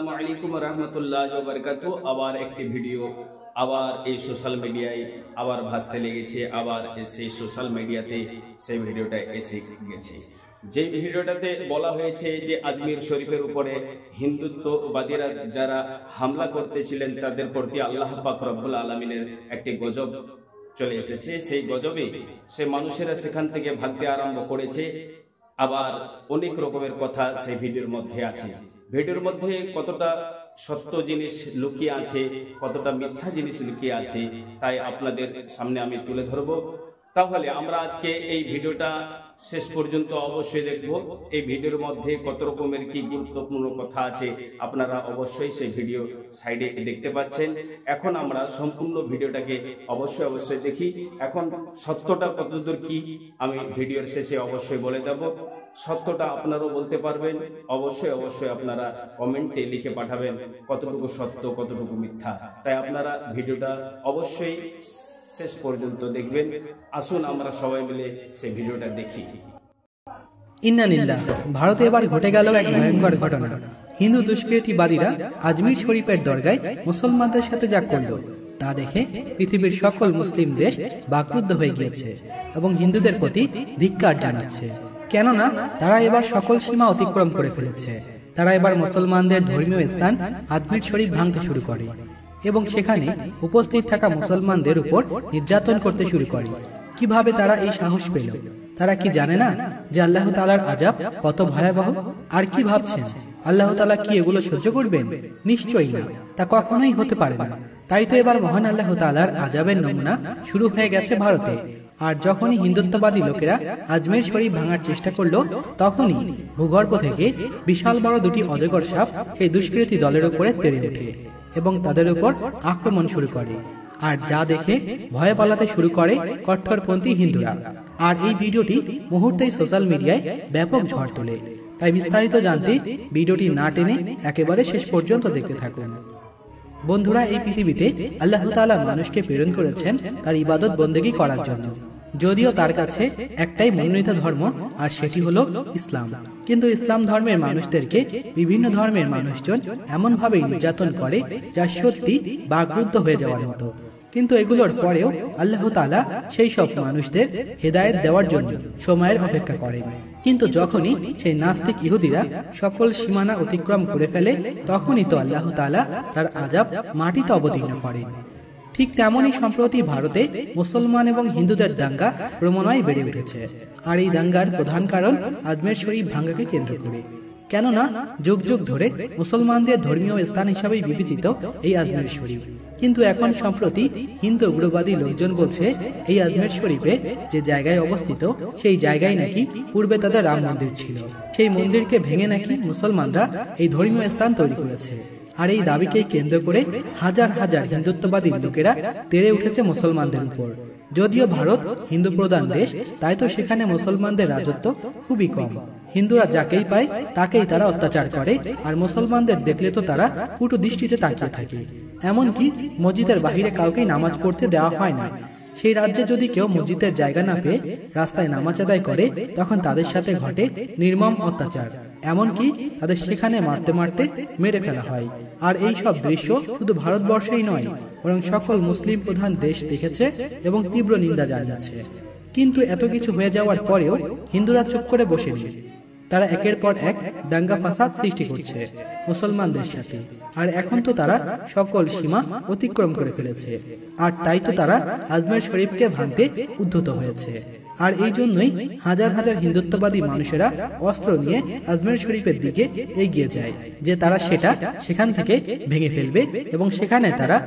আসসালামু আলাইকুম রহমতুল্লাহি ওয়া বারাকাতুহু। আবার একটি ভিডিও আবার এই সোশ্যাল মিডিয়ায় আবার ভাসতে লেগেছে, আবার সেই সোশ্যাল মিডিয়াতে সেই ভিডিওটা এসে গেছে। যে ভিডিওটাতে বলা হয়েছে যে আজমির শরীফের উপরে হিন্দুত্ববাদীরা যারা হামলা করতেছিলেন তাদের প্রতি আল্লাহ পাক রব্বুল আলামিনের একটি গজব চলে এসেছে। সেই গজবে সে মানুষেরা সেখান থেকে ভাগতে আরম্ভ করেছে। আবার অনেক রকমের কথা সেই ভিডিওর মধ্যে আছে। ভিডিওর মধ্যে কতটা সত্য জিনিস লুকিয়ে আছে, কতটা মিথ্যা জিনিস লুকিয়ে আছে, তাই আপনাদের সামনে আমি তুলে ধরবো। তাহলে আমরা আজকে এই ভিডিওটা শেষ পর্যন্ত অবশ্যই দেখব। এই ভিডিওর মধ্যে কত রকমের কি গুরুত্বপূর্ণ কথা আছে আপনারা অবশ্যই সেই ভিডিও সাইডে দেখতে পাচ্ছেন। এখন আমরা সম্পূর্ণ ভিডিওটাকে অবশ্যই দেখি। এখন সত্যটা কতদূর কি আমি ভিডিওর শেষে অবশ্যই বলে দেব। সত্যটা আপনারাও বলতে পারবেন, অবশ্যই আপনারা কমেন্টে লিখে পাঠাবেন কতটুকু সত্য কতটুকু মিথ্যা। তাই আপনারা ভিডিওটা অবশ্যই শেষ পর্যন্ত দেখবেন। আসুন আমরা সবাই মিলে সেই ভিডিওটা দেখি। ইন্না লিল্লাহ। ভারতে এবার ঘটে গেল এক ভয়ঙ্কর ঘটনা। হিন্দু দুষ্কৃতিবাদীরা আজমির শরীফের দরগায় মুসলমানদের সাথে যা করল তা দেখে পৃথিবীর সকল মুসলিম দেশ বাকরুদ্ধ হয়ে গিয়েছে এবং হিন্দুদের প্রতি ধিক্কার জানাচ্ছে। কেননা তারা এবার সকল সীমা অতিক্রম করে ফেলেছে। তারা এবার মুসলমানদের ধর্মীয় স্থান আজমির শরীফ ভাঙতে শুরু করে এবং সেখানে উপস্থিত থাকা মুসলমানদের উপর নির্যাতন করতে শুরু করে। কিভাবে তারা এই সাহস পেল? তারা কি জানে না যে আল্লাহ তাআলার আযাব কত ভয়াবহ? আর কি ভাবছেন আল্লাহ তাআলা কি এগুলো সহ্য করবেন? নিশ্চয়ই না, তা কখনোই হতে পারে না। তাই তো এবার মহান আল্লাহ তাআলার আযাবের নমুনা শুরু হয়ে গেছে ভারতে। আর যখনই হিন্দুত্ববাদী লোকেরা আজমির শরীফ ভাঙার চেষ্টা করলো, তখনই ভূগর্ভ থেকে বিশাল বড় দুটি অজগর সাপ সেই দুষ্কৃতী দলের উপরে তেড়ে ওঠে এবং তাদের উপর আক্রমণ শুরু করে। আর যা দেখে ভয়ে পালাতে শুরু করে কট্টরপন্থী হিন্দুরা। আর এই ভিডিওটি মুহূর্তেই সোশ্যাল মিডিয়ায় ব্যাপক ঝড় তোলে। তাই বিস্তারিত জানতে ভিডিওটি না টেনে একেবারে শেষ পর্যন্ত দেখতে থাকুন। বন্ধুরা, এই পৃথিবীতে আল্লাহ তাআলা মানুষকে প্রেরণ করেছেন তার ইবাদত বন্দেগী করার জন্য। যদিও তার কাছে একটাই মনোনীত ধর্ম, আর সেটি হলো ইসলাম। কিন্তু ইসলাম ধর্মের মানুষদেরকে বিভিন্ন ধর্মের মানুষজন এমনভাবে নির্যাতন করে যা সত্যি বাকরুদ্ধ হয়ে যাওয়ার মতো। কিন্তু এগুলোর পরেও আল্লাহ তাআলা সেই সব মানুষদের হেদায়েত দেওয়ার জন্য সময়ের অপেক্ষা করেন। কিন্তু যখনই সেই নাস্তিক ইহুদিরা সকল সীমানা অতিক্রম করে ফেলে, তখনই তো আল্লাহ তাআলা তার আযাব মাটিতে অবতীর্ণ করেন। ঠিক তেমনই সম্প্রতি ভারতে মুসলমান এবং হিন্দুদের দাঙ্গা ক্রমান্বয়ে বেড়ে উঠেছে। আর এই দাঙ্গার প্রধান কারণ আজমির শরীফ ভাঙ্গাকে কেন্দ্র করে। কেননা যুগ যুগ ধরে মুসলমানদের ধর্মীয় স্থান হিসাবে বিবেচিত এই আজমির শরীফ। কিন্তু এখন সম্প্রতি হিন্দু উগ্রবাদী লোকজন বলছে এই আজমির শরীফে যে জায়গায় অবস্থিত সেই জায়গায় নাকি পূর্বে তাদের রাম মন্দির ছিল। সেই মন্দিরকে ভেঙে নাকি মুসলমানরা এই ধর্মীয় স্থান তৈরি করেছে। আর এই দাবিকেই কেন্দ্র করে হাজার হাজার হিন্দুত্ববাদী লোকেরা তেড়ে উঠেছে মুসলমানদের উপর। যদিও ভারত হিন্দু প্রধান দেশ, তাই তো সেখানে মুসলমানদের রাজত্ব খুবই কম। হিন্দুরা যাকেই পায় তাকেই তারা অত্যাচার করে, আর মুসলমানদের দেখলে তো তারা কটু দৃষ্টিতে তাকিয়ে থাকে। এমনকি মসজিদের বাহিরে কাউকেই নামাজ পড়তে দেওয়া হয় না। সেই রাজ্যে যদি কেউ মসজিদের জায়গা না পেয়ে রাস্তায় নামাজ আদায় করে, তখন তাদের সাথে ঘটে নির্মম অত্যাচার। এমনকি তাদের সেখানে মারতে মারতে মেরে ফেলা হয়। আর এই সব দৃশ্য শুধু ভারতবর্ষেই নয়, বরং সকল মুসলিম প্রধান দেশ দেখেছে এবং তীব্র নিন্দা জানিয়েছে। কিন্তু এত কিছু হয়ে যাওয়ার পরেও হিন্দুরা চুপ করে বসে নেই। তারা একের পর এক দাঙ্গা ফাসাদ সৃষ্টি করছে মুসলমানদের সাথে। আর এখন তো তারা সকল সীমা অতিক্রম করে ফেলেছে। আর তাই তো তারা আজমির শরীফকে ভাঙতে উদ্ধত হয়েছে। আর এই জন্যই হাজার হাজার হিন্দুত্ববাদী মানুষেরা অস্ত্র নিয়ে আজমির শরীফের দিকে এগিয়ে যায়, যে তারা সেখান থেকে ভেঙে ফেলবে এবং সেখানে তারা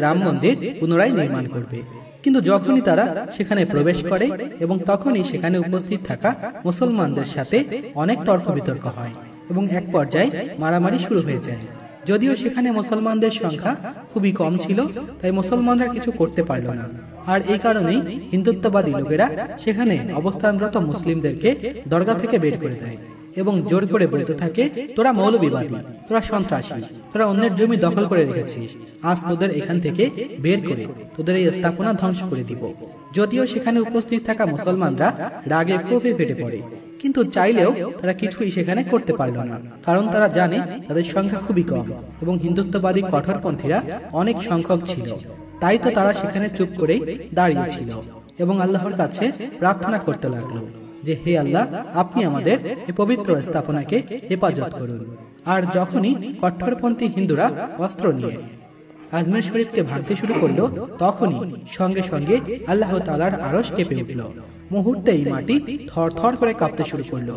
রাম মন্দির পুনরায় নির্মাণ করবে। কিন্তু যখনই তারা সেখানে প্রবেশ করে এবং তখনই সেখানে উপস্থিত থাকা মুসলমানদের সাথে অনেক তর্ক বিতর্ক হয় এবং এক পর্যায়ে মারামারি শুরু হয়ে যায়। যদিও সেখানে মুসলমানদের সংখ্যা খুবই কম ছিল, তাই মুসলমানরা কিছু করতে পারল না। আর এই কারণেই হিন্দুত্ববাদী লোকেরা সেখানে অবস্থানরত মুসলিমদেরকে দরগা থেকে বের করে দেয় এবং জোর করে বলতে থাকে, তোরা মৌলবিবাদী, তোরা সন্ত্রাসী, তোরা অন্যের জমি দখল করে রেখেছিস, আজ তোদের এখান থেকে বের করে তোদের এই স্থাপনা ধ্বংস করে দিব। যদিও সেখানে উপস্থিত থাকা মুসলমানরা রাগে ক্ষোভে ফেটে পড়ে, কিন্তু চাইলেও তারা কিছুই সেখানে করতে পারল না, কারণ তারা জানে তাদের সংখ্যা খুবই কম এবং হিন্দুত্ববাদী কঠোরপন্থীরা অনেক সংখ্যক ছিল। তাই তো তারা সেখানে চুপ করেই দাঁড়িয়েছিল এবং আল্লাহর কাছে প্রার্থনা করতে লাগলো যে হে আল্লাহ, আপনি আমাদের এই পবিত্র স্থাপনাকে হেফাজত করুন। আর যখনই কঠোরপন্থী হিন্দুরা অস্ত্র নিয়ে আজমির শরীফকে ভাঙতে শুরু করলো, তখনই সঙ্গে সঙ্গে আল্লাহ তাআলার আরশ কেঁপে উঠল। মুহূর্তেই মাটি থরথর করে কাঁপতে শুরু করলো,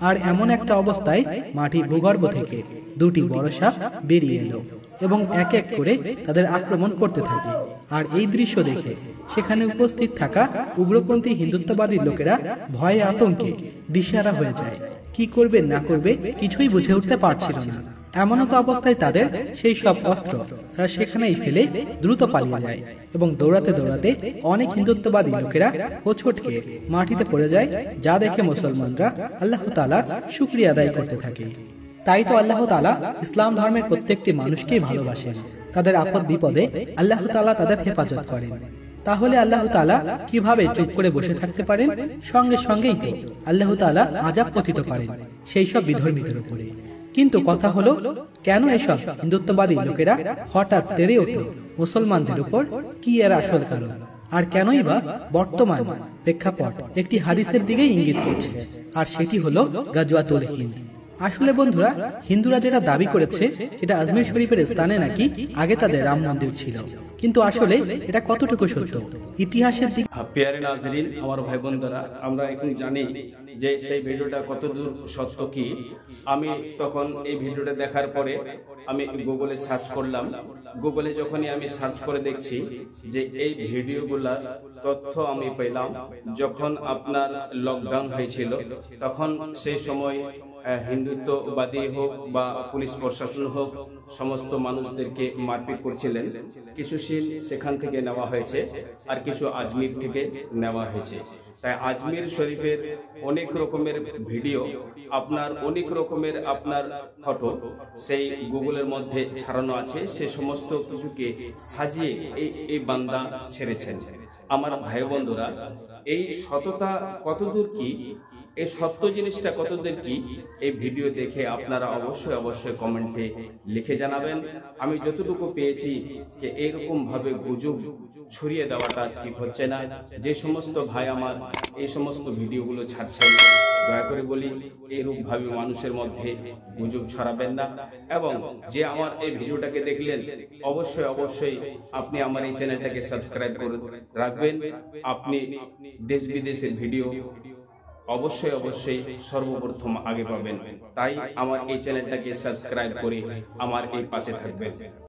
আর এমন একটা অবস্থায় মাটির ভূগর্ভ থেকে দুটি বড় সাপ বেরিয়ে এলো এবং এক এক করে তাদের আক্রমণ করতে থাকে। আর এই দৃশ্য দেখে সেখানে উপস্থিত থাকা উগ্রপন্থী হিন্দুত্ববাদী লোকেরা ভয়ে আতঙ্কে দিশেহারা হয়ে যায়। কি করবে না করবে কিছুই বুঝে উঠতে পারছিল না। এমনত অবস্থায় তাদের সেই সব অস্ত্র তারা সেখানেই ফেলে দ্রুত পালিয়ে যায় এবং দৌড়াতে দৌড়াতে অনেক হিন্দুত্ববাদী লোকেরা হোঁচটকে মাটিতে পড়ে যায়, যা দেখে মুসলমানরা আল্লাহ তাআলার শুকরিয়া আদায় করতে থাকে। তাই তো আল্লাহ তাআলা ইসলাম ধর্মের প্রত্যেকটি মানুষকেই ভালোবাসেন। তাদের আপদ বিপদে আল্লাহ তাআলা তাদের হেফাজত করেন। তাহলে আল্লাহ তাআলা কিভাবে চুপ করে বসে থাকতে পারেন? সঙ্গে সঙ্গেই তো আল্লাহ তাআলা আযাব পতিত করেন সেই সব বিধর্মীদের উপরে। কিন্তু কথা হলো, কেন এসব হিন্দুত্ববাদী লোকেরা হঠাৎ তেড়ে উঠল মুসলমানদের উপর? কি এর আসল কারণ? আর কেনই বা বর্তমান প্রেক্ষাপট একটি হাদিসের দিকেই ইঙ্গিত করছে, আর সেটি হলো গাজওয়াতুল হিন্দ। আসলে বন্ধুরা, হিন্দুরা যেটা দাবি করেছে সেটা আজমির শরীফের স্থানে নাকি আগে তাদের রাম মন্দির ছিল, কিন্তু আসলে এটা কতটুকু সত্য ইতিহাসের দিক। প্রিয় নাজরিন, আমার ভাই বোনেরা, আমরা এখন জানি যে সেই ভিডিওটা কতদূর সত্য কি। আমি তখন এই ভিডিওটা দেখার পরে আমি গুগলে সার্চ করলাম। গুগলে যখনই আমি সার্চ করে দেখছি যে এই ভিডিওগুলা তথ্য আমি পেলাম যখন আপনার লকডাউন হয়েছিল, তখন সেই সময় হিন্দুত্ববাদী হোক বা পুলিশ প্রশাসন হোক সমস্ত মানুষদেরকে মারপিট করছিলেন। কিছু সিন সেখান থেকে নেওয়া হয়েছে আর কিছু আজমির থেকে নেওয়া হয়েছে। তাই আজমির শরীফের অনেক রকমের ভিডিও, আপনার অনেক রকমের আপনার ফটো সেই গুগলের মধ্যে ছাড়ানো আছে। সে সমস্ত কিছুকে সাজিয়ে এই বান্দা ছেড়েছেন। আমার ভাই বন্ধুরা, এই সততা কতদূর কি, এই সত্য জিনিসটা কতদূর কি, এই ভিডিও দেখে আপনারা অবশ্যই অবশ্যই কমেন্টে লিখে জানাবেন। আমি যতটুকু পেয়েছি যে এরকম ভাবে গুজব ছড়িয়ে দেওয়াটা ঠিক হচ্ছে না। যে সমস্ত ভাই আমার এই সমস্ত ভিডিওগুলো ছাড়ছেন, দয়া করে বলি এরূপ ভাবে মানুষের মধ্যে গুজব ছড়াবেন না। এবং যে আমার এই ভিডিওটাকে দেখলেন, অবশ্যই অবশ্যই আপনি আমার এই চ্যানেলটাকে সাবস্ক্রাইব করে রাখবেন। আপনি দেশ বিদেশের ভিডিও অবশ্যই অবশ্যই সর্বপ্রথম আগে পাবেন। তাই আমার এই চ্যানেলটাকে সাবস্ক্রাইব করে আমার এই পাশে থাকবেন।